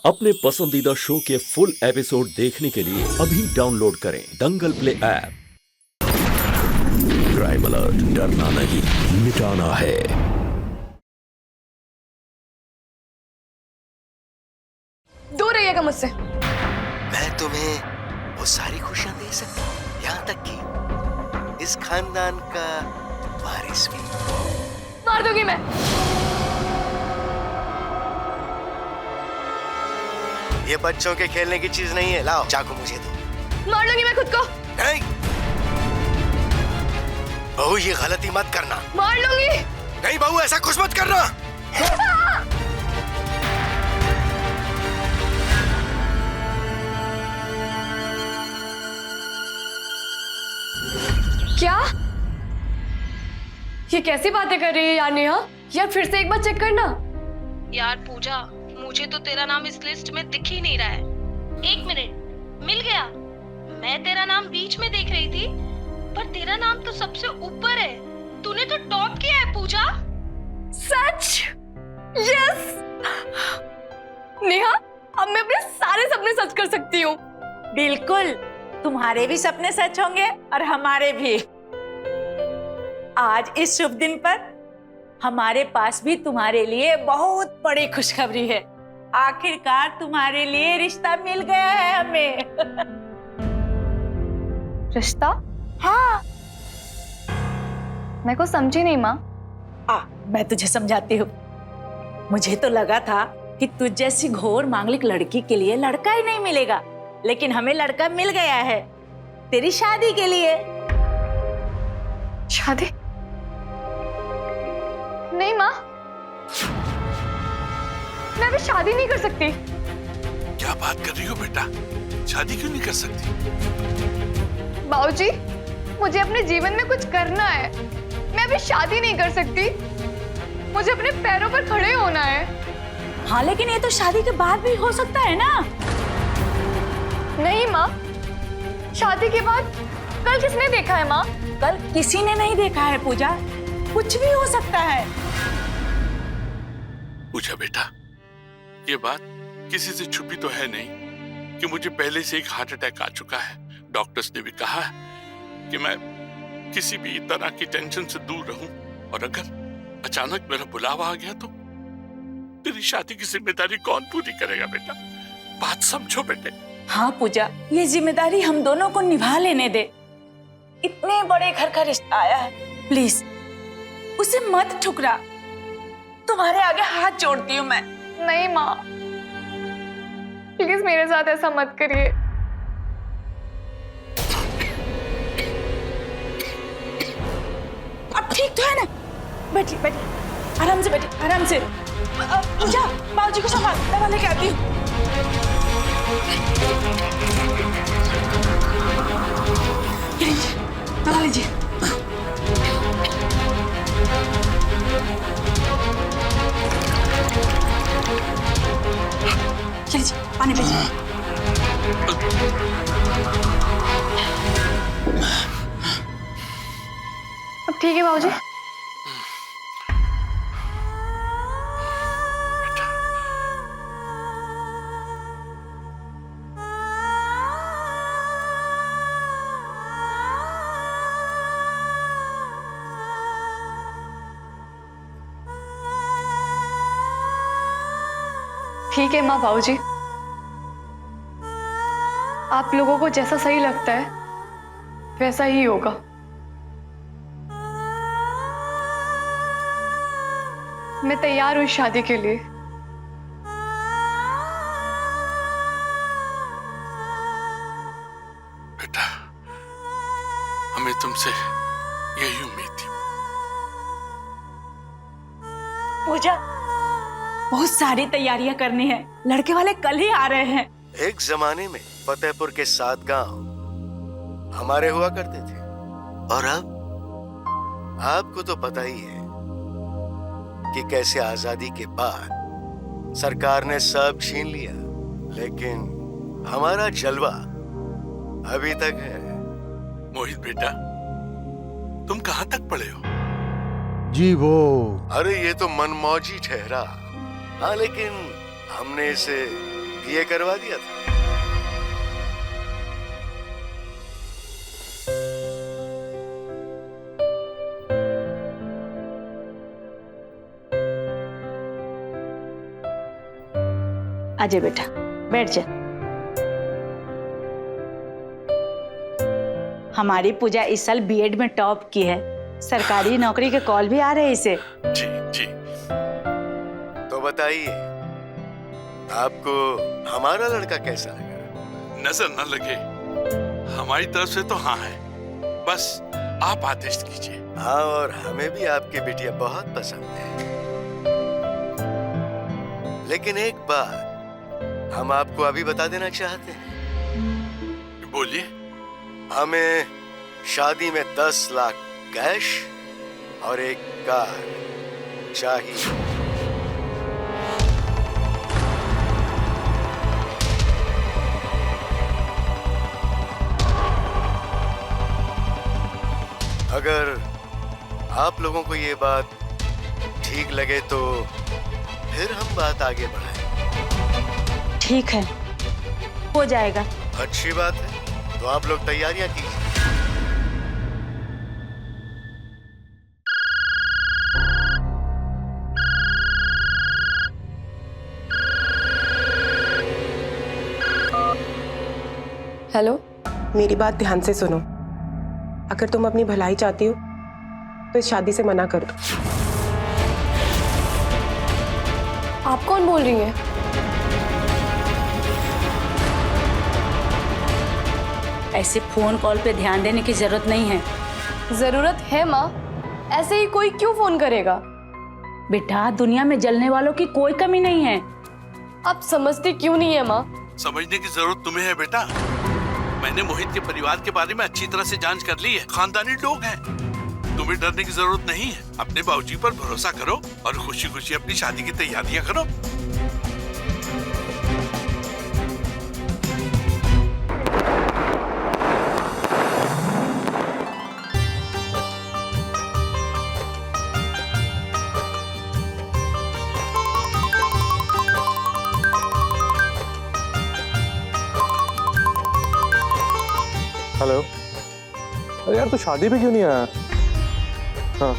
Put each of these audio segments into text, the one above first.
अपने पसंदीदा शो के फुल एपिसोड देखने के लिए अभी डाउनलोड करें दंगल प्ले ऐप। क्राइम अलर्ट, डरना नहीं, मिटाना है। दूर रहिएगा मुझसे। मैं तुम्हें वो सारी खुशियां दे सकता हूँ, यहाँ तक कि इस खानदान का वारिस भी। मार दूंगी मैं। ये बच्चों के खेलने की चीज नहीं है, लाओ चाकू मुझे दो। मार लूंगी मैं खुद को। नहीं बहू, ये गलती मत करना। मार लूंगी। नहीं बहू, ऐसा कुछ मत करना। क्या? ये कैसी बातें कर रही है यार नेहा? यार फिर से एक बार चेक करना। यार पूजा, मुझे तो तेरा नाम इस लिस्ट में दिख ही नहीं रहा है। एक मिनट, मिल गया। मैं तेरा नाम बीच में देख रही थी, पर तेरा नाम तो सबसे ऊपर है। तूने तो टॉप किया है पूजा। सच? यस। नेहा, अब मैं अपने सारे सपने सच कर सकती हूँ। बिल्कुल, तुम्हारे भी सपने सच होंगे और हमारे भी। आज इस शुभ दिन पर हमारे पास भी तुम्हारे लिए बहुत बड़ी खुशखबरी है। आखिरकार तुम्हारे लिए रिश्ता मिल गया है हमें। रिश्ता? हाँ। मैं को समझी नहीं माँ। मैं तुझे समझाती हूँ। मुझे तो लगा था कि तुझ जैसी घोर मांगलिक लड़की के लिए लड़का ही नहीं मिलेगा, लेकिन हमें लड़का मिल गया है तेरी शादी के लिए। शादी? नहीं माँ, मैं अभी शादी नहीं कर सकती। क्या बात कर रही हो बेटा? शादी क्यों नहीं कर सकती? बाबूजी, मुझे अपने जीवन में कुछ करना है। मैं अभी शादी नहीं कर सकती। मुझे अपने पैरों पर खड़े होना है। हाँ, लेकिन ये तो शादी के बाद भी हो सकता है ना? नहीं माँ, शादी के बाद कल किसने देखा है माँ? कल किसी ने नहीं देखा है पूजा, कुछ भी हो सकता है। पूजा बेटा, ये बात किसी से छुपी तो है नहीं कि मुझे पहले से एक हार्ट अटैक आ चुका है। डॉक्टर्स ने भी कहा है कि मैं किसी भी तरह की टेंशन से दूर रहूं, और अगर अचानक मेरा बुलावा आ गया तो तेरी शादी की जिम्मेदारी कौन पूरी करेगा बेटा? बात समझो बेटे। हाँ पूजा, ये जिम्मेदारी हम दोनों को निभा लेने दे। इतने बड़े घर का रिश्ता आया है, प्लीज उसे मत ठुकरा। तुम्हारे आगे हाथ जोड़ती हूँ मैं। नहीं माँ, प्लीज मेरे साथ ऐसा मत करिए। अब ठीक तो है ना? बैठिए बैठिए, आराम से बैठिए, आराम से। पूजा, बाबूजी को संभाल, दवा लेके आती हूँ। दवा लीजिए। चलिए, पानी पीजिए। अब ठीक है बाबूजी? ठीक है माँ बाबूजी, आप लोगों को जैसा सही लगता है वैसा ही होगा। मैं तैयार हूँ शादी के लिए। बेटा, हमें तुमसे यही उम्मीद थी। पूजा, बहुत सारी तैयारियां करनी है। लड़के वाले कल ही आ रहे हैं। एक जमाने में फतेहपुर के 7 गांव हमारे हुआ करते थे, और अब आपको तो पता ही है कि कैसे आजादी के बाद सरकार ने सब छीन लिया, लेकिन हमारा जलवा अभी तक है। मोहित बेटा, तुम कहाँ तक पढ़े हो? जी वो, अरे ये तो मनमौजी ठहरा। हाँ, लेकिन हमने इसे बीए करवा दिया था। अजय बेटा बैठ जा। हमारी पूजा इस साल बीएड में टॉप की है, सरकारी नौकरी के कॉल भी आ रहे हैं इसे। जी जी। तो बताइए, आपको हमारा लड़का कैसा लगा? नजर न लगे, हमारी तरफ से तो हाँ है, बस आप आदेश कीजिए। हाँ, और हमें भी आपकी बिटिया बहुत पसंद है। लेकिन एक बात हम आपको अभी बता देना चाहते हैं। बोलिए। हमें शादी में 10 लाख कैश और एक कार चाहिए। अगर आप लोगों को ये बात ठीक लगे तो फिर हम बात आगे बढ़ाएं। ठीक है, हो जाएगा। अच्छी बात है, तो आप लोग तैयारियां कीजिए। हेलो, मेरी बात ध्यान से सुनो। अगर तुम अपनी भलाई चाहती हो तो इस शादी से मना कर दो। आप कौन बोल रही हैं? ऐसे फोन कॉल पे ध्यान देने की जरूरत नहीं है। जरूरत है माँ, ऐसे ही कोई क्यों फोन करेगा? बेटा, दुनिया में जलने वालों की कोई कमी नहीं है। आप समझती क्यों नहीं है माँ? समझने की जरूरत तुम्हें है बेटा। मैंने मोहित के परिवार के बारे में अच्छी तरह से जांच कर ली है, खानदानी लोग हैं। तुम्हें डरने की जरूरत नहीं है। अपने बाबूजी पर भरोसा करो और खुशी खुशी अपनी शादी की तैयारियां करो। हेलो। अरे यार, तू शादी पे क्यों नहीं आया? हाँ।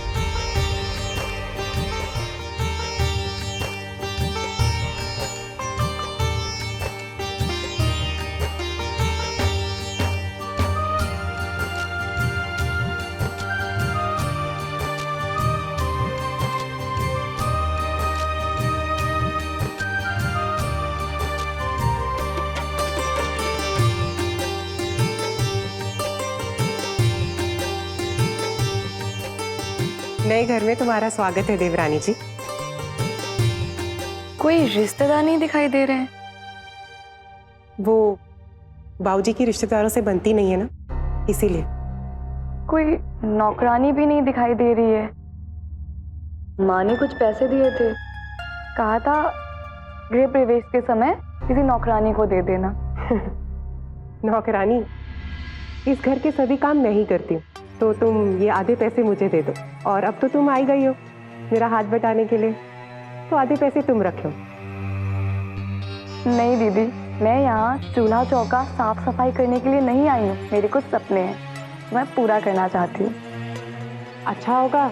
नए घर में तुम्हारा स्वागत है देवरानी जी। कोई रिश्तेदार नहीं दिखाई दे रहे हैं। वो बाबूजी की रिश्तेदारों से बनती नहीं है ना, इसीलिए। कोई नौकरानी भी नहीं दिखाई दे रही है। माँ ने कुछ पैसे दिए थे, कहा था गृह प्रवेश के समय किसी नौकरानी को दे देना। नौकरानी? इस घर के सभी काम मैं ही करती हूँ, तो तुम ये आधे पैसे मुझे दे दो। और अब तो तुम आई गई हो मेरा हाथ बटाने के लिए, तो आधे पैसे तुम रखो। नहीं दीदी, मैं यहाँ चूल्हा चौका साफ सफाई करने के लिए नहीं आई हूँ। मेरे कुछ सपने हैं, मैं पूरा करना चाहती हूँ। अच्छा होगा,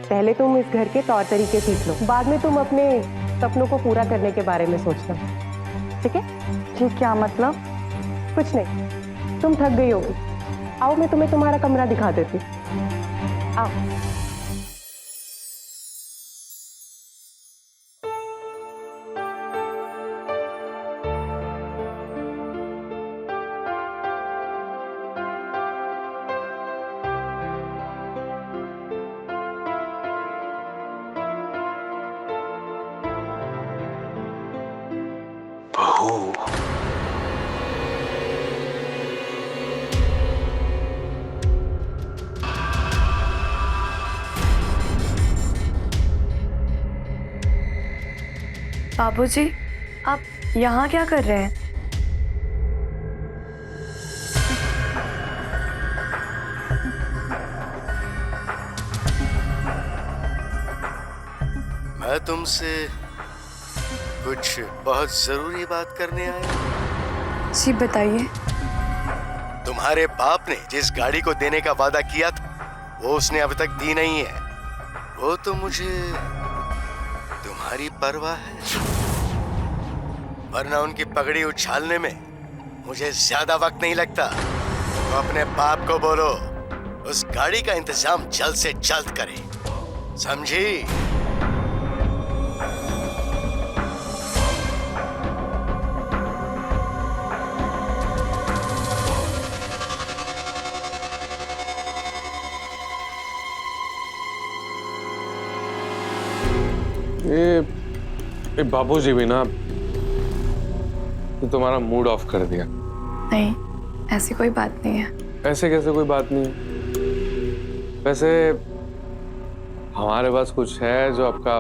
पहले तुम इस घर के तौर तरीके सीख लो, बाद में तुम अपने सपनों को पूरा करने के बारे में सोचना, ठीक है? ठीक, क्या मतलब? कुछ नहीं, तुम थक गई होगी। आओ, मैं तुम्हें तुम्हारा कमरा दिखा देती हूँ। आओ। बहू, बाबूजी, आप यहाँ क्या कर रहे हैं? मैं तुमसे कुछ बहुत जरूरी बात करने आए? जी बताइए। तुम्हारे बाप ने जिस गाड़ी को देने का वादा किया था वो उसने अब तक दी नहीं है। वो तो मुझे तुम्हारी परवाह है, वरना उनकी पगड़ी उछालने में मुझे ज्यादा वक्त नहीं लगता। तो अपने बाप को बोलो उस गाड़ी का इंतजाम जल्द से जल्द करे, समझी? ये बाबूजी भी ना तो तुम्हारा मूड ऑफ कर दिया। नहीं, ऐसी कोई बात नहीं है। ऐसे कैसे कोई बात नहीं? वैसे हमारे पास कुछ है जो आपका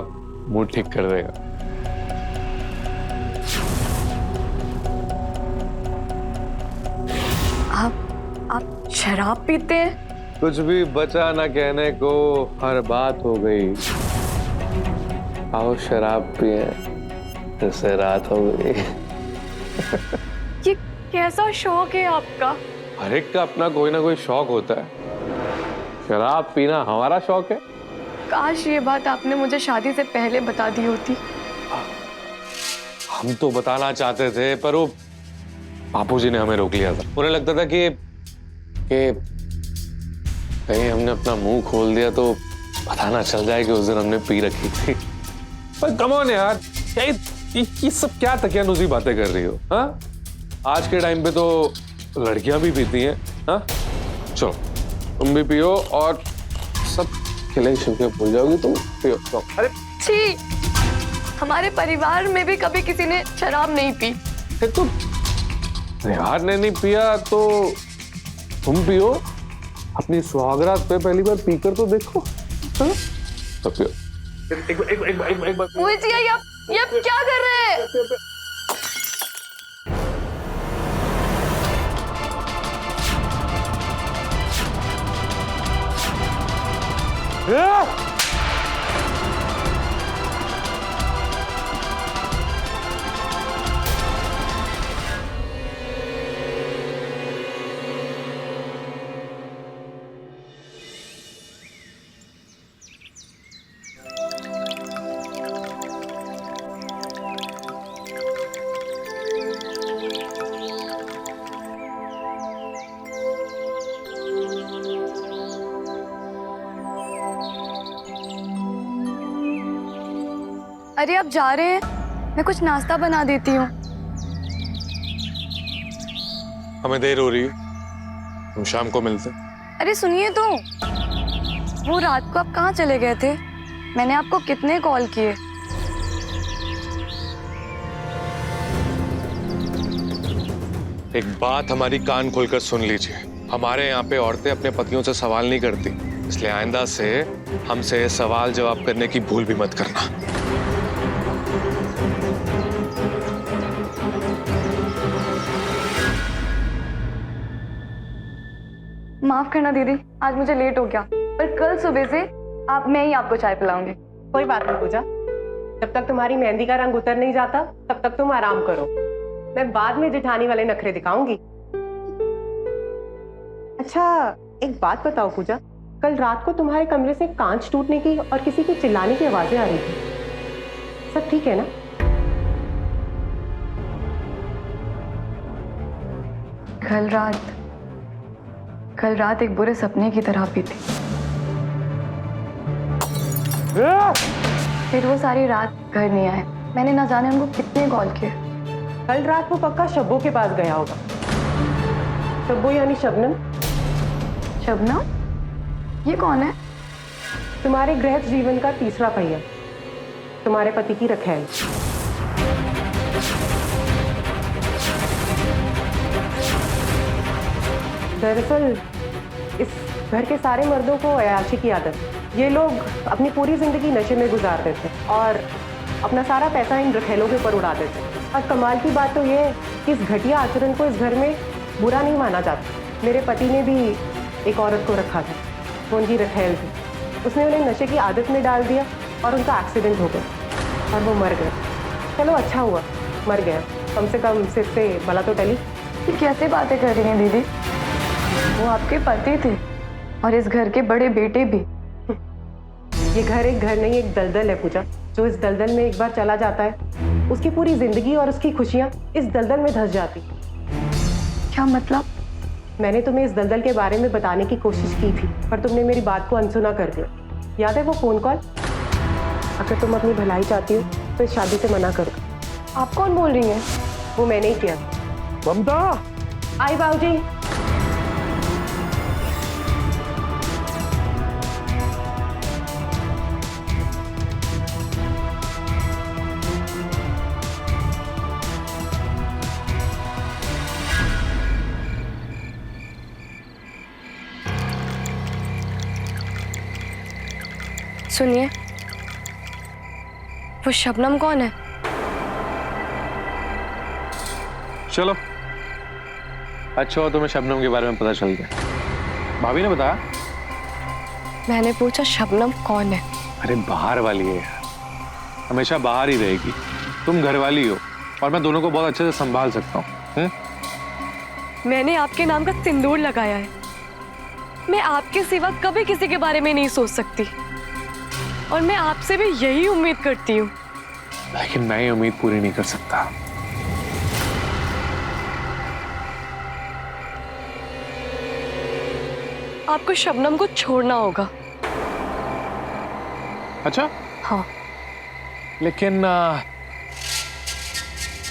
मूड ठीक कर देगा। आप शराब पीते हैं? कुछ भी बचा ना कहने को, हर बात हो गई। आओ शराब पिए, इससे रात हो गई। ये कैसा शौक है आपका? हर एक का अपना कोई ना कोई शौक होता है। शराब पीना हमारा शौक है। काश ये बात आपने मुझे शादी से पहले बता दी होती। हम तो बताना चाहते थे पर वो बापूजी ने हमें रोक लिया था। उन्हें लगता था कि कहीं हमने अपना मुंह खोल दिया तो पता ना चल जाए कि उस दिन हमने पी रखी थी। पर कम ऑन यार, क्या ये सब क्या तकियानुसी बातें कर रही हो? हाँ, आज के टाइम पे तो लड़कियां भी पीती हैं। हाँ, चलो तुम भी पियो और सब खिले शिवके भूल जाओगी तुम। पियो तो। अरे छी, हमारे परिवार में भी कभी किसी ने शराब नहीं पी। तुम निहार ने नहीं पिया तो तुम पियो। अपनी सुहागरात पे पहली बार पीकर तो देखो। हाँ? तो पियो। एक बार। मोहित जी, ये आप क्या कर रहे हैं? अरे आप जा रहे हैं, मैं कुछ नाश्ता बना देती हूँ। हमें देर हो रही है, हम शाम को मिलते हैं। अरे सुनिए तो, वो रात को आप कहाँ चले गए थे? मैंने आपको कितने कॉल किए। एक बात हमारी कान खोलकर सुन लीजिए, हमारे यहाँ पे औरतें अपने पतियों से सवाल नहीं करती, इसलिए आइंदा से हमसे सवाल जवाब करने की भूल भी मत करना। माफ करना दीदी, आज मुझे लेट हो गया, पर कल सुबह से मैं ही आपको चाय पिलाऊंगी। कोई बात नहीं पूजा, जब तक तुम्हारी मेहंदी का रंग उतर नहीं जाता तब तक तुम आराम करो। मैं बाद में जेठानी वाले नखरे दिखाऊंगी। अच्छा एक बात बताओ पूजा, कल रात को तुम्हारे कमरे से कांच टूटने की और किसी की चिल्लाने की आवाजें आ रही थी, सब ठीक है ना? कल रात एक बुरे सपने की तरह भी थी। फिर वो सारी रात घर नहीं आए। मैंने ना जाने उनको कितने कॉल किए। कल रात वो पक्का शब्बो के पास गया होगा। शब्बो यानी शबनम। शबनम? ये कौन है? तुम्हारे गृहस्थ जीवन का तीसरा पहिया, तुम्हारे पति की रखैल। दरअसल इस घर के सारे मर्दों को अयाशी की आदत है। ये लोग अपनी पूरी जिंदगी नशे में गुजार देते हैं और अपना सारा पैसा इन रखेलों के ऊपर उड़ा देते हैं। और कमाल की बात तो ये है कि इस घटिया आचरण को इस घर में बुरा नहीं माना जाता। मेरे पति ने भी एक औरत को रखा था, वो उनकी रखेल थी। उसने उन्हें नशे की आदत में डाल दिया और उनका एक्सीडेंट हो गया और वो मर गए। चलो अच्छा हुआ मर गया, कम से कम सिर से बला तो टली। ये कैसे बातें कर रही हैं दीदी? वो आपके पति थे और इस घर के बड़े बेटे भी। ये घर एक घर नहीं, एक दलदल है पूजा। जो इस दलदल में एक बार चला जाता है, उसकी पूरी जिंदगी और उसकी खुशियां इस दलदल में धंस जाती। क्या मतलब? मैंने तुम्हें इस दलदल के बारे में बताने की कोशिश की थी, पर तुमने मेरी बात को अनसुना कर दिया। याद है वो फोन कॉल? अगर तुम अपनी भलाई चाहती हो तो इस शादी से मना कर दो। आप कौन बोल रही हैं? वो मैंने ही किया। ममता, आई बाबूजी। सुनिए, वो शबनम कौन है? चलो अच्छा हो तुम्हें शबनम के बारे में पता चल गया। भाभी ने बताया? मैंने पूछा शबनम कौन है? अरे बाहर वाली है यार, हमेशा बाहर ही रहेगी। तुम घर वाली हो और मैं दोनों को बहुत अच्छे से संभाल सकता हूँ। मैंने आपके नाम का सिंदूर लगाया है। मैं आपके सिवा कभी किसी के बारे में नहीं सोच सकती और मैं आपसे भी यही उम्मीद करती हूँ। लेकिन मैं ये उम्मीद पूरी नहीं कर सकता। आपको शबनम को छोड़ना होगा। अच्छा? हाँ। लेकिन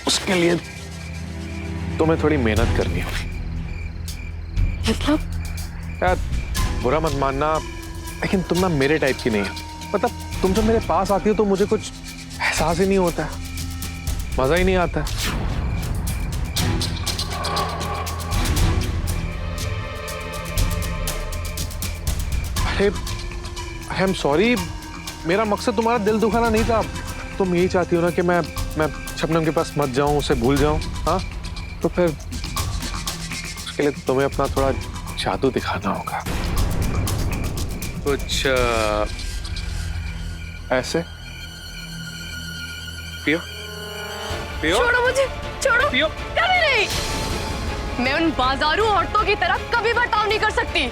उसके लिए तुम्हें थोड़ी मेहनत करनी होगी। मतलब? यार बुरा मत मानना, लेकिन तुम ना मेरे टाइप की नहीं हो। मतलब तुम जब मेरे पास आती हो तो मुझे कुछ एहसास ही नहीं होता, मजा ही नहीं आता। अरे आई एम सॉरी, मेरा मकसद तुम्हारा दिल दुखाना नहीं था। तुम यही चाहती हो ना कि मैं शबनम के पास मत जाऊं, उसे भूल जाऊं। हाँ तो फिर उसके लिए तुम्हें अपना थोड़ा जादू दिखाना होगा। कुछ ऐसे पियो पियो। छोड़ो मुझे, छोड़ो। पियो। कभी नहीं। मैं उन बाजारू औरतों की तरह कभी बर्ताव नहीं कर सकती।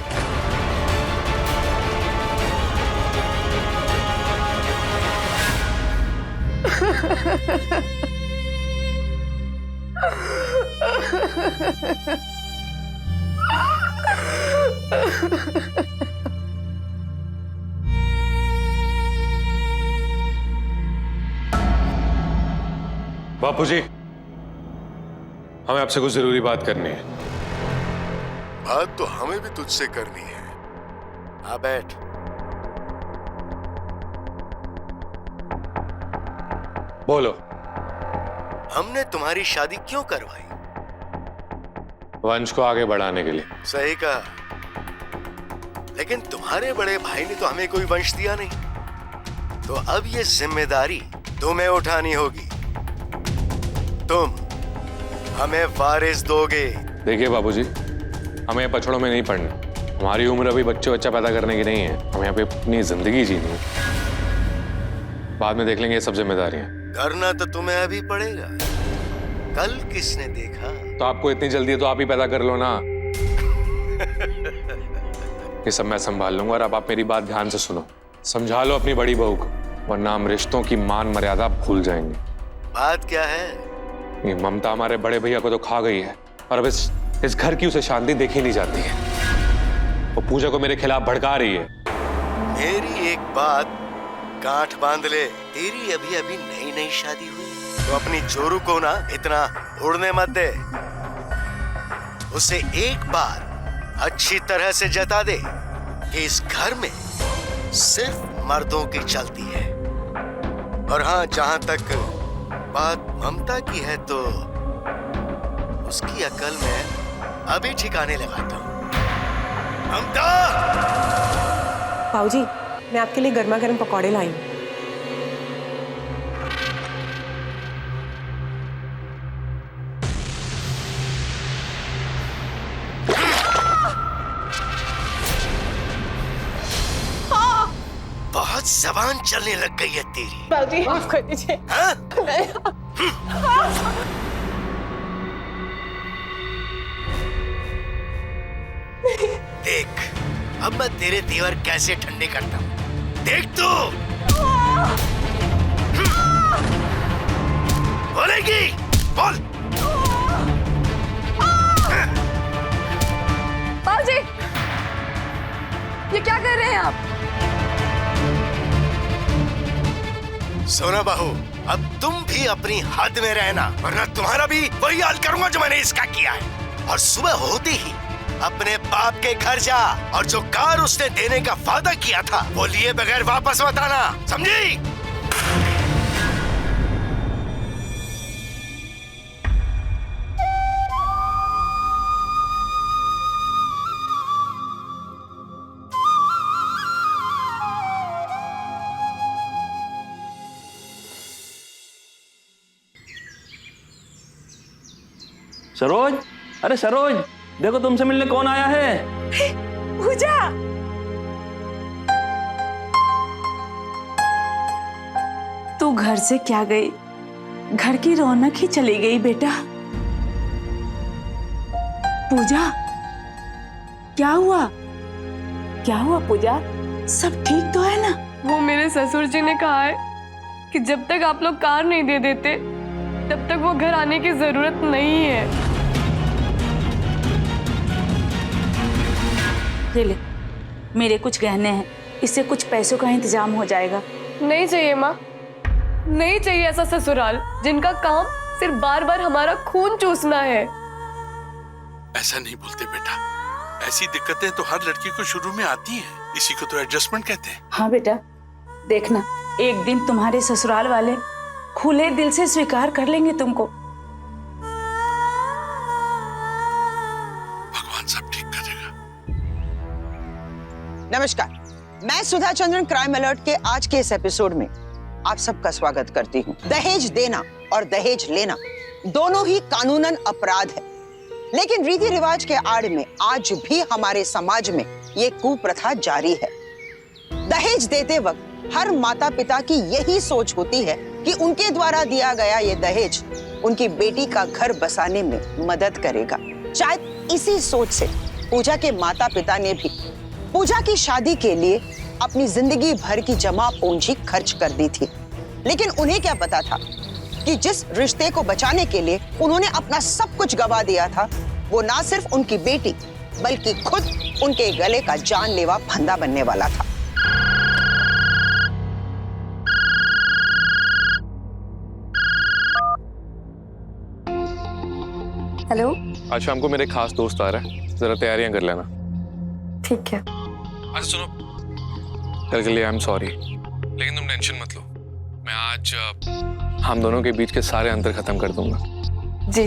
बापूजी, हमें आपसे कुछ जरूरी बात करनी है। बात तो हमें भी तुझसे करनी है। आ बैठ। बोलो। हमने तुम्हारी शादी क्यों करवाई? वंश को आगे बढ़ाने के लिए। सही कहा, लेकिन तुम्हारे बड़े भाई ने तो हमें कोई वंश दिया नहीं, तो अब ये जिम्मेदारी तुम्हें उठानी होगी। तुम हमें वारिस दोगे। देखिए बाबूजी, हमें पछड़ों में नहीं पड़ना। हमारी उम्र अभी बच्चा पैदा करने की नहीं है। हमें यहाँ पे अपनी जिंदगी जीनी है। बाद में देख लेंगे ये सब जिम्मेदारियां। करना तो तुम्हें अभी पड़ेगा। कल किसने देखा? तो आपको इतनी जल्दी है तो आप ही पैदा कर लो ना। ये सब मैं संभाल लूंगा और अब आप मेरी बात ध्यान से सुनो। समझा लो अपनी बड़ी बहू को, वरना हम रिश्तों की मान मर्यादा भूल जाएंगे। बात क्या है? ये ममता हमारे बड़े भैया को तो खा गई है और अब इस घर की उसे शांति देखी नहीं जाती है। वो पूजा को मेरे खिलाफ भड़का रही है। मेरी एक बात गांठ बांध ले। तेरी अभी अभी नई नई शादी हुई, तो अपनी जोरू को ना इतना उड़ने मत दे। उसे एक बार अच्छी तरह से जता दे कि इस घर में सिर्फ मर्दों की चलती है। और हाँ, जहां तक बात ममता की है तो उसकी अकल में अभी ठिकाने लगाता हूं। ममता! बाबूजी, मैं आपके लिए गर्मा गर्म पकौड़े लाई हूं। बहुत जबान चलने लग गई है तेरी। बाबूजी माफ कर दीजिए। हाँ? देख अब मैं तेरे तेवर कैसे ठंडे करता हूं, देख तू। बोलेगी बोल। बाबूजी, ये क्या कर रहे हैं आप? सोना बहू, अब तुम भी अपनी हद में रहना, वरना तुम्हारा भी वही हाल करूंगा जो मैंने इसका किया है। और सुबह होते ही अपने बाप के घर जा और जो कार उसने देने का वादा किया था वो लिए बगैर वापस मत आना, समझी? सरोज, अरे सरोज, देखो तुमसे मिलने कौन आया है। पूजा, तू घर से क्या गई? घर की रौनक ही चली गई बेटा। पूजा, क्या हुआ? क्या हुआ पूजा? सब ठीक तो है ना? वो मेरे ससुर जी ने कहा है कि जब तक आप लोग कार नहीं दे देते तब तक वो घर आने की जरूरत नहीं है। ले, मेरे कुछ गहने हैं, इससे कुछ पैसों का इंतजाम हो जाएगा। नहीं चाहिए माँ, नहीं चाहिए ऐसा ससुराल जिनका काम सिर्फ बार बार हमारा खून चूसना है। ऐसा नहीं बोलते बेटा, ऐसी दिक्कतें तो हर लड़की को शुरू में आती हैं, इसी को तो एडजस्टमेंट कहते हैं। हाँ बेटा, देखना एक दिन तुम्हारे ससुराल वाले खुले दिल से स्वीकार कर लेंगे तुमको। भगवान सब ठीक करेगा। नमस्कार, मैं सुधा चंद्रन क्राइम अलर्ट के आज के इस एपिसोड में आप सबका स्वागत करती हूँ। दहेज देना और दहेज लेना दोनों ही कानूनन अपराध है, लेकिन रीति रिवाज के आड़ में आज भी हमारे समाज में ये कुप्रथा जारी है। दहेज देते वक्त हर माता पिता की यही सोच होती है कि उनके द्वारा दिया गया ये दहेज उनकी बेटी का घर बसाने में मदद करेगा। शायद इसी सोच से पूजा के माता पिता ने भी पूजा की शादी के लिए अपनी जिंदगी भर की जमा पूंजी खर्च कर दी थी, लेकिन उन्हें क्या पता था कि जिस रिश्ते को बचाने के लिए उन्होंने अपना सब कुछ गवा दिया था, वो ना सिर्फ उनकी बेटी बल्कि खुद उनके गले का जानलेवा फंदा बनने वाला था। हेलो, आज शाम को मेरे खास दोस्त आ रहा है, जरा तैयारियां कर लेना। ठीक है। अच्छा सुनो, कल के लिए आई एम सॉरी, लेकिन तुम टेंशन मत लो, मैं आज हम दोनों के बीच के सारे अंतर खत्म कर दूंगा। जी।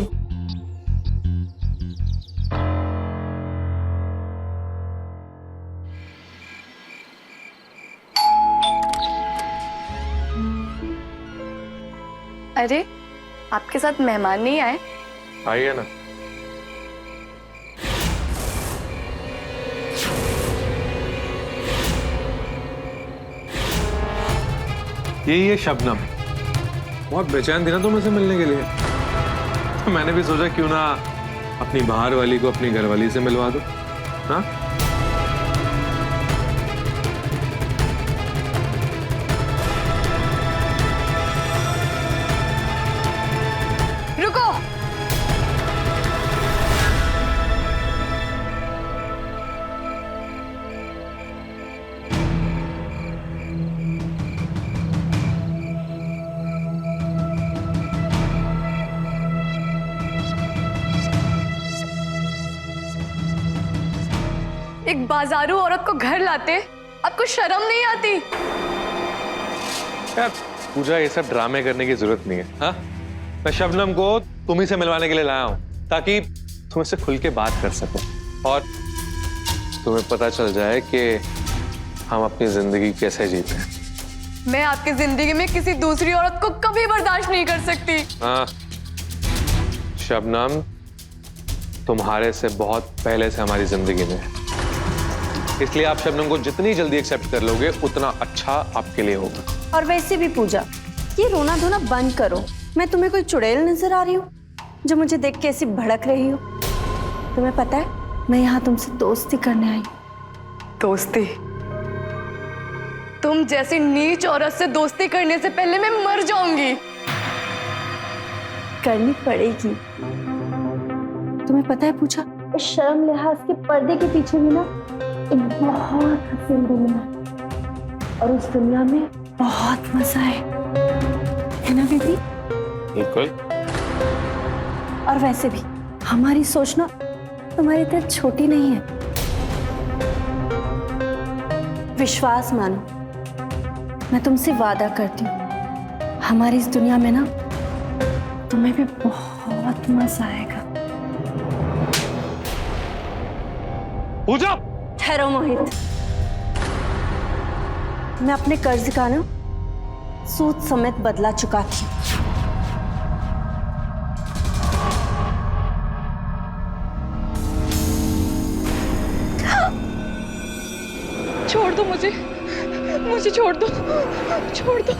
अरे, आपके साथ मेहमान नहीं आए? आइए ना। ये शबनम बहुत बेचैन थी ना तुम इसे मिलने के लिए, तो मैंने भी सोचा क्यों ना अपनी बाहर वाली को अपनी घर वाली से मिलवा दो। हाँ, रुको। एक बाजारू औरत को घर लाते आपको शर्म नहीं आती? यार पूजा, ये सब ड्रामे करने की जरूरत नहीं है। हाँ, मैं शबनम को तुम ही से मिलवाने के लिए लाया हूं ताकि तुम इससे खुल के बात कर सको और तुम्हें पता चल जाए कि हम अपनी जिंदगी कैसे जीते हैं। मैं आपकी जिंदगी में किसी दूसरी औरत को कभी बर्दाश्त नहीं कर सकती। हाँ शबनम, तुम्हारे से बहुत पहले से हमारी जिंदगी में है, इसलिए आप शबनम को जितनी जल्दी एक्सेप्ट कर लोगे उतना अच्छा आपके लिए होगा। और वैसे भी पूजा, ये रोना धोना बंद करो। मैं तुम्हें कोई चुड़ैल नजर आ रही हूँ जो मुझे देख के ऐसी भड़क रही हो? तुम्हें पता है मैं यहाँ तुमसे दोस्ती करने आई हूँ। दोस्ती? तुम जैसी नीच औरत से दोस्ती करने से पहले मैं मर जाऊंगी। करनी पड़ेगी। तुम्हें पता है पूजा, इस शर्म लिहाज के पर्दे के पीछे भी ना एक बहुत हसीन दुनिया है और उस दुनिया में बहुत मजा है ना दीदी? बिल्कुल। और वैसे भी हमारी सोच ना तुम्हारी इतनी छोटी नहीं है। विश्वास मानो, मैं तुमसे वादा करती हूँ हमारी इस दुनिया में ना तुम्हें भी बहुत मजा आएगा। पूजा! ठहरो मोहित, मैं अपने कर्ज का ना सूद समेत बदला चुका थी। छोड़ दो मुझे, मुझे छोड़ दो, छोड़ दो।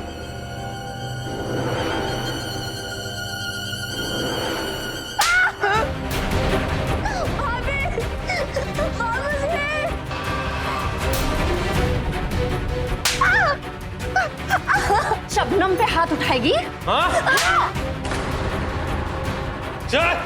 शबनम पे हाथ उठाएगी? हाँ? चल!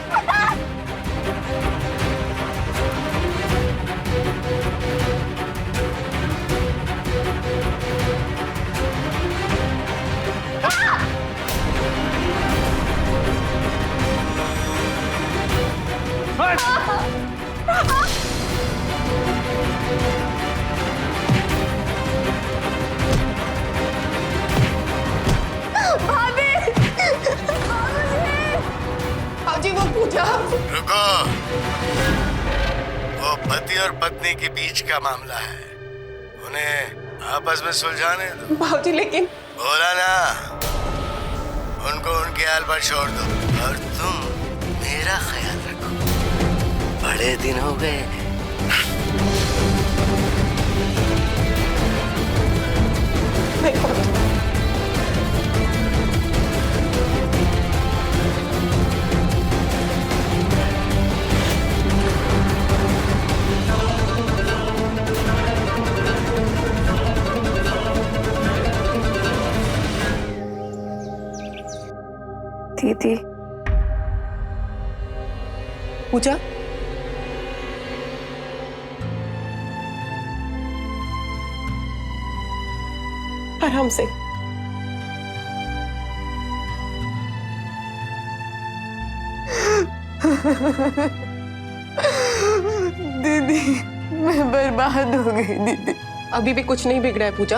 रुको, वो पति और पत्नी के बीच का मामला है, उन्हें आपस में सुलझाने दो। भाजी लेकिन बोला ना, उनको उनके हाल पर छोड़ दो और तुम मेरा ख्याल रखो। बड़े दिन हो गए। दीदी, पूजा, आराम से। दीदी, मैं बर्बाद हो गई दीदी। अभी भी कुछ नहीं बिगड़ा है पूजा।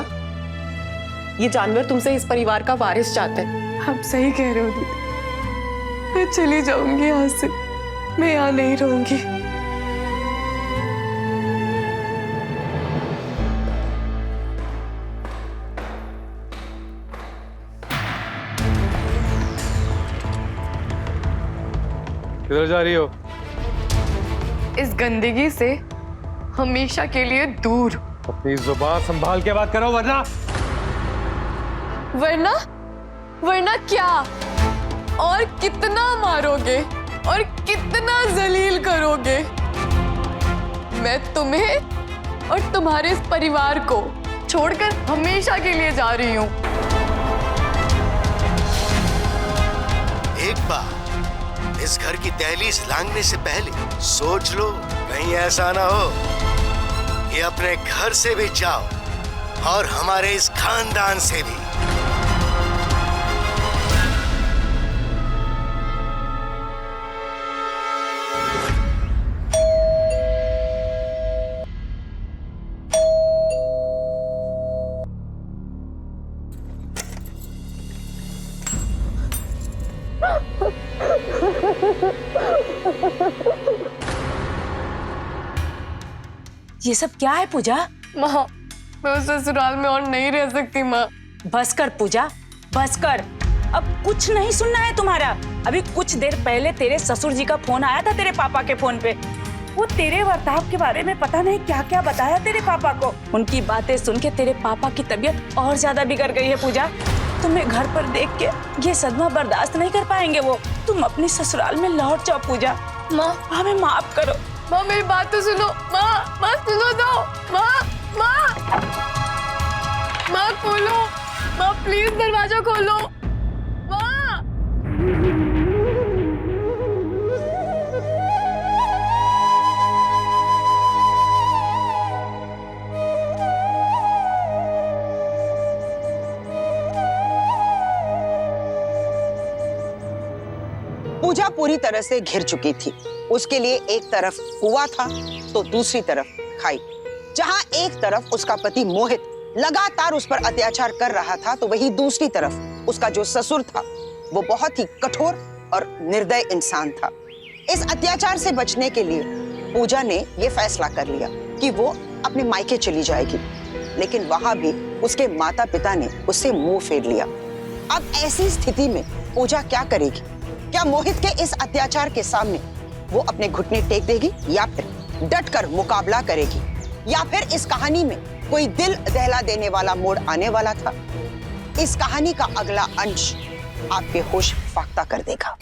ये जानवर तुमसे इस परिवार का वारिस चाहते हैं। आप सही कह रहे हो दीदी, मैं चली जाऊंगी यहाँ से, मैं यहाँ नहीं रहूंगी। किधर जा रही हो? इस गंदगी से हमेशा के लिए दूर। अपनी जुबान संभाल के बात करो वरना। वरना? वरना क्या? और कितना मारोगे और कितना जलील करोगे? मैं तुम्हें और तुम्हारे इस परिवार को छोड़कर हमेशा के लिए जा रही हूँ। एक बार इस घर की दहलीज लांघने से पहले सोच लो, कहीं ऐसा ना हो कि अपने घर से भी जाओ और हमारे इस खानदान से भी। ये सब क्या है पूजा? माँ, मैं उस ससुराल में और नहीं रह सकती माँ। बस कर पूजा, बस कर। अब कुछ नहीं सुनना है तुम्हारा। अभी कुछ देर पहले तेरे ससुर जी का फोन आया था तेरे पापा के फोन पे। वो तेरे बर्ताव के बारे में पता नहीं क्या क्या बताया तेरे पापा को। उनकी बातें सुन के तेरे पापा की तबीयत और ज्यादा बिगड़ गई है पूजा। तुम्हें घर पर देख के ये सदमा बर्दाश्त नहीं कर पाएंगे वो। तुम अपनी ससुराल में लौट जाओ पूजा। माँ हमें माफ करो। माँ मेरी बात तो सुनो। माँ सुनो तो। माँ खोलो। माँ प्लीज दरवाजा खोलो। माँ पूजा पूरी तरह से घिर चुकी थी। उसके लिए एक तरफ कुआं था तो दूसरी तरफ खाई। जहां एक तरफ उसका पति मोहित लगातार उस पर अत्याचार कर रहा था, तो वहीं दूसरी तरफ उसका जो ससुर था वो बहुत ही कठोर और निर्दय इंसान था। इस अत्याचार से बचने के लिए पूजा ने ये फैसला कर लिया कि वो अपने मायके चली जाएगी, लेकिन वहां भी उसके माता पिता ने उससे मुंह फेर लिया। अब ऐसी स्थिति में पूजा क्या करेगी? क्या मोहित के इस अत्याचार के सामने वो अपने घुटने टेक देगी, या फिर डटकर मुकाबला करेगी, या फिर इस कहानी में कोई दिल दहला देने वाला मोड़ आने वाला था? इस कहानी का अगला अंश आपके होश फाख्ता कर देगा।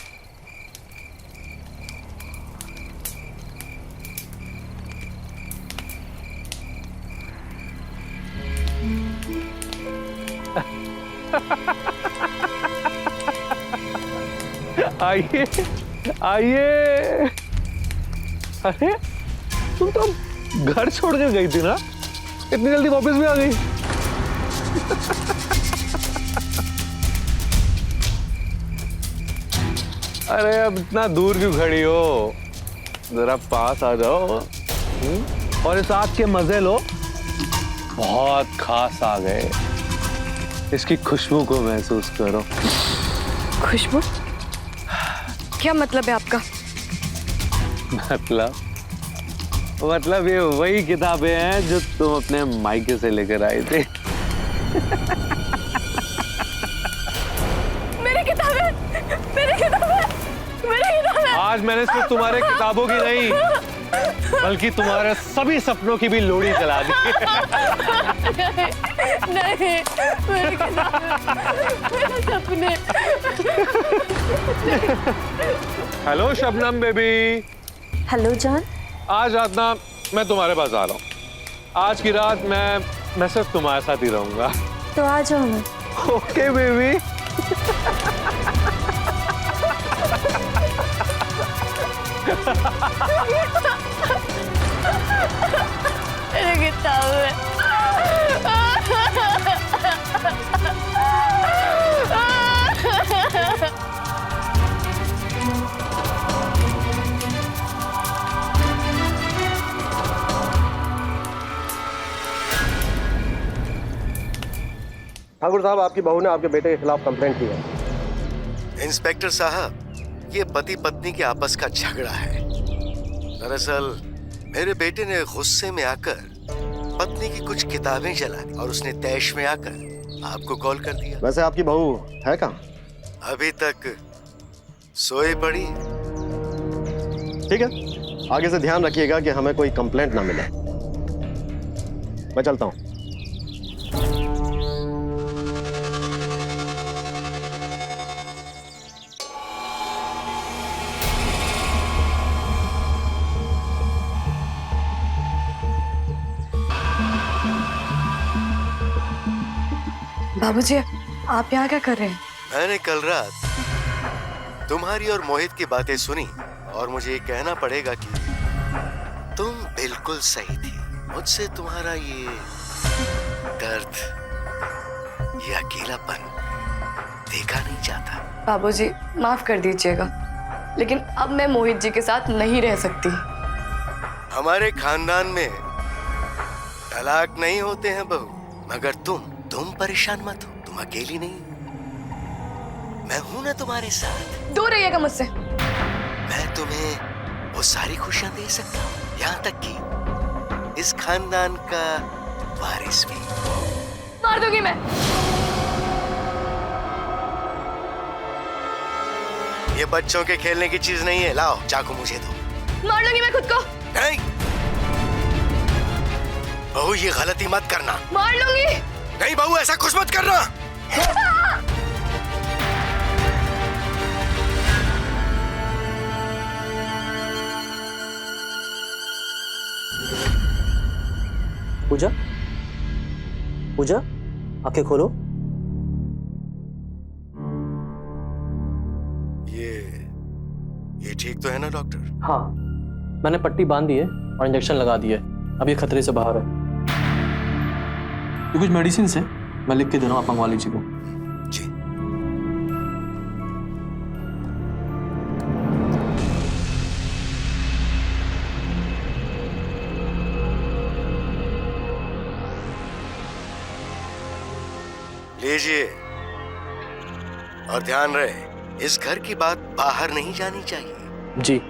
आइए आइए। अरे तुम तो घर छोड़ कर गई थी ना, इतनी जल्दी वापस भी आ गई। अरे अब इतना दूर क्यों खड़ी हो? जरा पास आ जाओ और इस आग के मजे लो। बहुत खास आ गए, इसकी खुशबू को महसूस करो। खुशबू? क्या मतलब है आपका? मतलब ये वही किताबें हैं जो तुम अपने मायके से लेकर आए थे। मेरी किताबें! मेरी किताबें! मेरी किताबें! आज मैंने सिर्फ तुम्हारे किताबों की नहीं, बल्कि तुम्हारे सभी सपनों की भी लोड़ी जला दी। नहीं, मेरी किताबें, मेरे सपने। Hello Shabnam baby. हेलो जान। आज रात ना मैं तुम्हारे पास आ रहा हूँ। आज की रात मैं सिर्फ तुम्हारे साथ ही रहूंगा। तो आ जाओ ना। Okay baby. मेरी किताबें। ठाकुर साहब, आपकी बहू ने आपके बेटे के खिलाफ कंप्लेंट की है। इंस्पेक्टर साहब, ये पति पत्नी के आपस का झगड़ा है। दरअसल मेरे बेटे ने गुस्से में आकर पत्नी की कुछ किताबें जला दी और उसने तैश में आकर आपको कॉल कर दिया। वैसे आपकी बहू है कहाँ? अभी तक सोई पड़ी। ठीक है, आगे से ध्यान रखिएगा कि हमें कोई कंप्लेंट ना मिले। मैं चलता हूँ। बाबूजी, आप यहाँ क्या कर रहे हैं? मैंने कल रात तुम्हारी और मोहित की बातें सुनी और मुझे ये कहना पड़ेगा कि तुम बिल्कुल सही थी। मुझसे तुम्हारा ये दर्द, ये अकेलापन देखा नहीं जाता। बाबूजी, माफ कर दीजिएगा, लेकिन अब मैं मोहित जी के साथ नहीं रह सकती। हमारे खानदान में तलाक नहीं होते हैं बहू, मगर तुम परेशान मत हो। तुम अकेली नहीं, मैं हूं ना तुम्हारे साथ। दूर रहिएगा मुझसे। मैं तुम्हें वो सारी खुशियां दे सकता हूँ, यहाँ तक कि इस खानदान का वारिस भी। मार दूंगी मैं। ये बच्चों के खेलने की चीज नहीं है। लाओ चाकू मुझे दो। मार लूंगी मैं खुद को। नहीं बहू, ये गलती मत करना। मार लूंगी। नहीं बहू, ऐसा कुछ मत करना। पूजा, पूजा, आंखें खोलो। ये ठीक तो है ना डॉक्टर? हाँ, मैंने पट्टी बांध दी है और इंजेक्शन लगा दिया है। अब ये खतरे से बाहर है। ये कुछ मेडिसिन है, मैं लिख के दे रहा हूँ, आप मंगवा लीजिएगा। जी। लीजिए, और ध्यान रहे इस घर की बात बाहर नहीं जानी चाहिए। जी।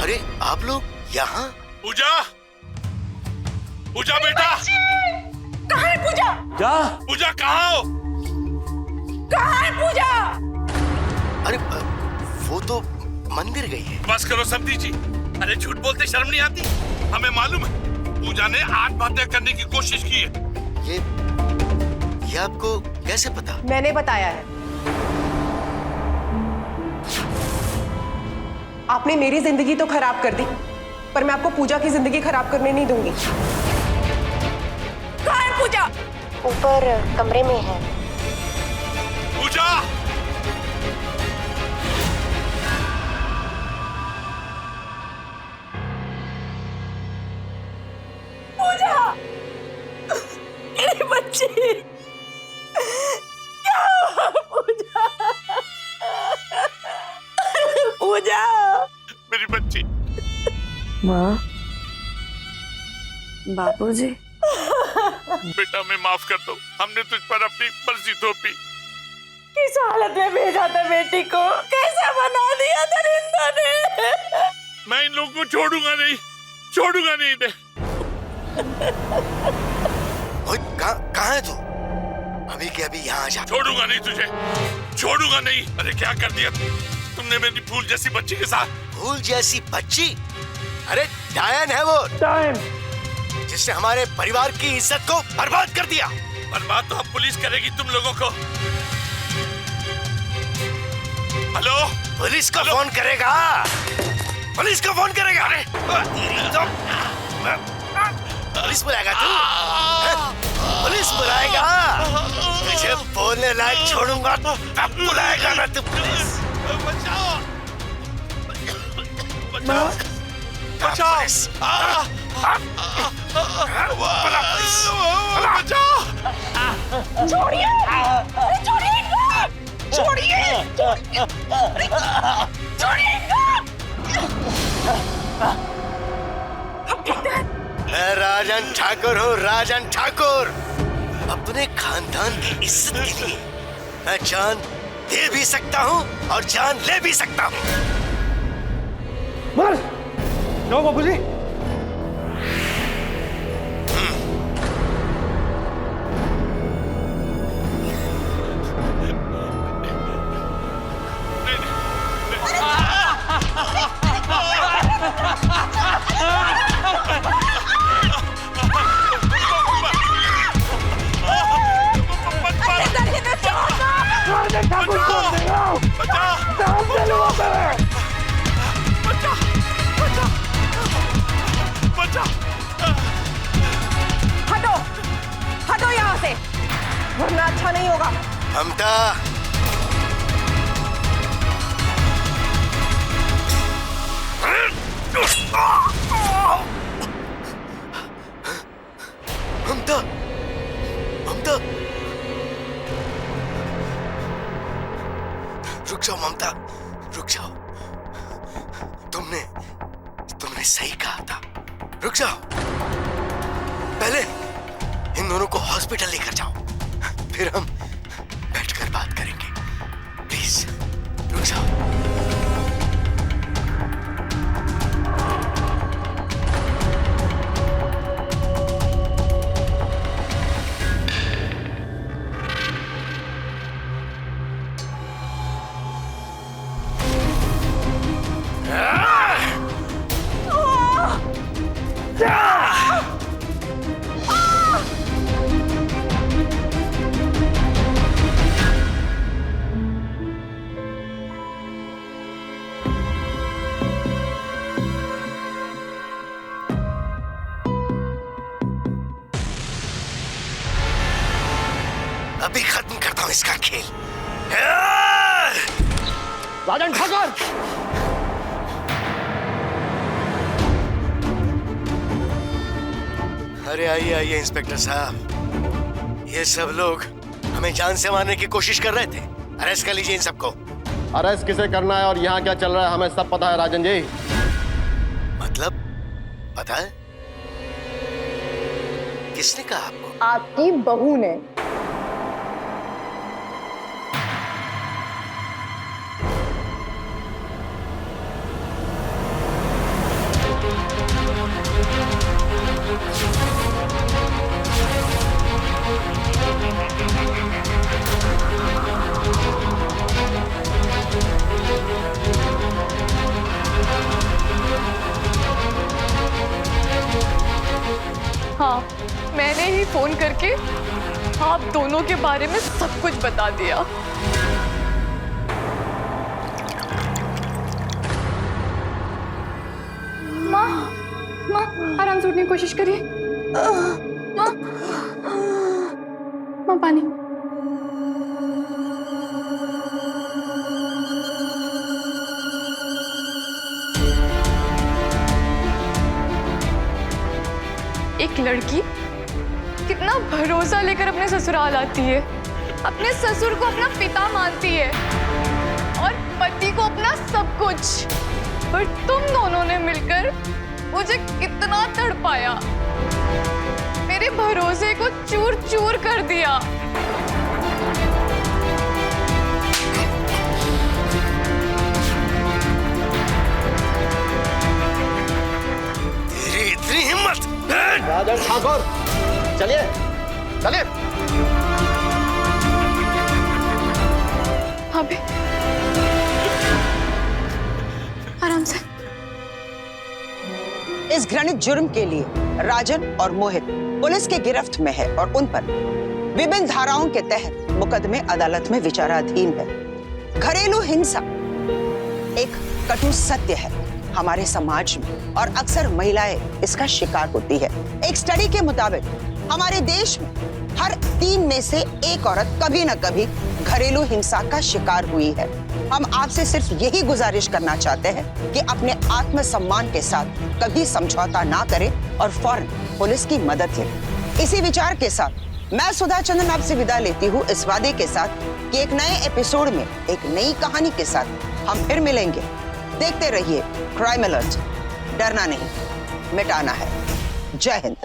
अरे आप लोग यहाँ? पूजा, पूजा बेटा, कहाँ है पूजा? क्या? पूजा कहाँ हो? कहाँ है पूजा? अरे वो तो मंदिर गई है। बस करो समधी जी, अरे झूठ बोलते शर्म नहीं आती? हमें मालूम है पूजा ने आत्महत्या करने की कोशिश की है। ये आपको कैसे पता? मैंने बताया है। आपने मेरी जिंदगी तो खराब कर दी, पर मैं आपको पूजा की जिंदगी खराब करने नहीं दूंगी। कहाँ है पूजा? ऊपर कमरे में है। पूजा! पूजा! मेरी बच्ची! क्या हुआ पूजा? पूजा! मेरी बच्ची। माँ, बापूजी। बेटा मैं माफ कर दो, हमने तुझ पर अपनी मर्जी थोपी। किस हालत में भेजा था बेटी को? कैसे बना दिया था रिंदो ने? मैं इन लोगों को छोड़ूंगा नहीं, छोड़ूंगा नहीं इन्हें। कहाँ है तू? अभी के अभी यहाँ आ जा। छोड़ूंगा नहीं तुझे, छोड़ूंगा नहीं। अरे क्या कर दिया तुमने मेरी फूल जैसी बच्ची के साथ? फूल जैसी बच्ची? अरे डायन है वो, डायन, जिसने हमारे परिवार की इज्जत को बर्बाद कर दिया। बर्बाद तो अब पुलिस करेगी तुम लोगों को। हेलो, पुलिस को फोन करेगा, पुलिस को फोन करेगा। अरे पुलिस बुलाएगा तू? पुलिस बुलाएगा? तुझे बोलने लायक छोड़ूंगा तब बुलाएगा ना तू पुलिस। बचाओ, बचाओ, बचाओ, बचाओ! छोड़िए! छोड़िए इनको! छोड़िए! छोड़िए इनको! मैं राजन ठाकुर हूँ, राजन ठाकुर। अपने खानदान की इज्जत के लिए मैं जान दे भी सकता हूँ और जान ले भी सकता हूँ। मार! जाओ बापूजी। हटो, हटो यहाँ से, वरना अच्छा नहीं होगा। ममता, ममता, ममता, रुक जाओ ममता, रुक जाओ। तुमने सही कहा था, रुक जाओ। पहले इन दोनों को हॉस्पिटल लेकर जाओ, फिर हम बैठकर बात करेंगे। प्लीज रुक जाओ। अभी खत्म करता हूं इसका खेल। राजन ठाकुर! अरे आइए आइए इंस्पेक्टर साहब, ये सब लोग हमें जान से मारने की कोशिश कर रहे थे। अरेस्ट कर लीजिए इन सबको। अरेस्ट किसे करना है और यहाँ क्या चल रहा है हमें सब पता है राजन जी। मतलब पता है? किसने कहा आपको? आपकी बहू ने। हाँ, मैंने ही फोन करके आप दोनों के बारे में सब कुछ बता दिया। माँ, माँ आराम से उठने की कोशिश करिए। माँ, माँ पानी। एक लड़की कितना भरोसा लेकर अपने ससुराल आती है, अपने ससुर को अपना पिता मानती है और पति को अपना सब कुछ, पर तुम दोनों ने मिलकर मुझे कितना तड़पाया, मेरे भरोसे को चूर चूर कर दिया। तेरी इतनी हिम्मत! राजन ठाकुर चलिए चलिए। अभी आराम से। इस घृणित जुर्म के लिए राजन और मोहित पुलिस की गिरफ्त में है और उन पर विभिन्न धाराओं के तहत मुकदमे अदालत में विचाराधीन है। घरेलू हिंसा एक कटु सत्य है हमारे समाज में और अक्सर महिलाएं इसका शिकार होती है। एक स्टडी के मुताबिक हमारे देश में हर 3 में से एक औरत कभी न कभी घरेलू हिंसा का शिकार हुई है। हम आपसे सिर्फ यही गुजारिश करना चाहते हैं कि अपने आत्मसम्मान के साथ कभी समझौता ना करें और फौरन पुलिस की मदद लें। इसी विचार के साथ मैं सुधा चंद्रन आपसे विदा लेती हूँ, इस वादे के साथ कि एक नए एपिसोड में एक नई कहानी के साथ हम फिर मिलेंगे। देखते रहिए क्राइम अलर्ट, डरना नहीं मिटाना है। जय हिंद।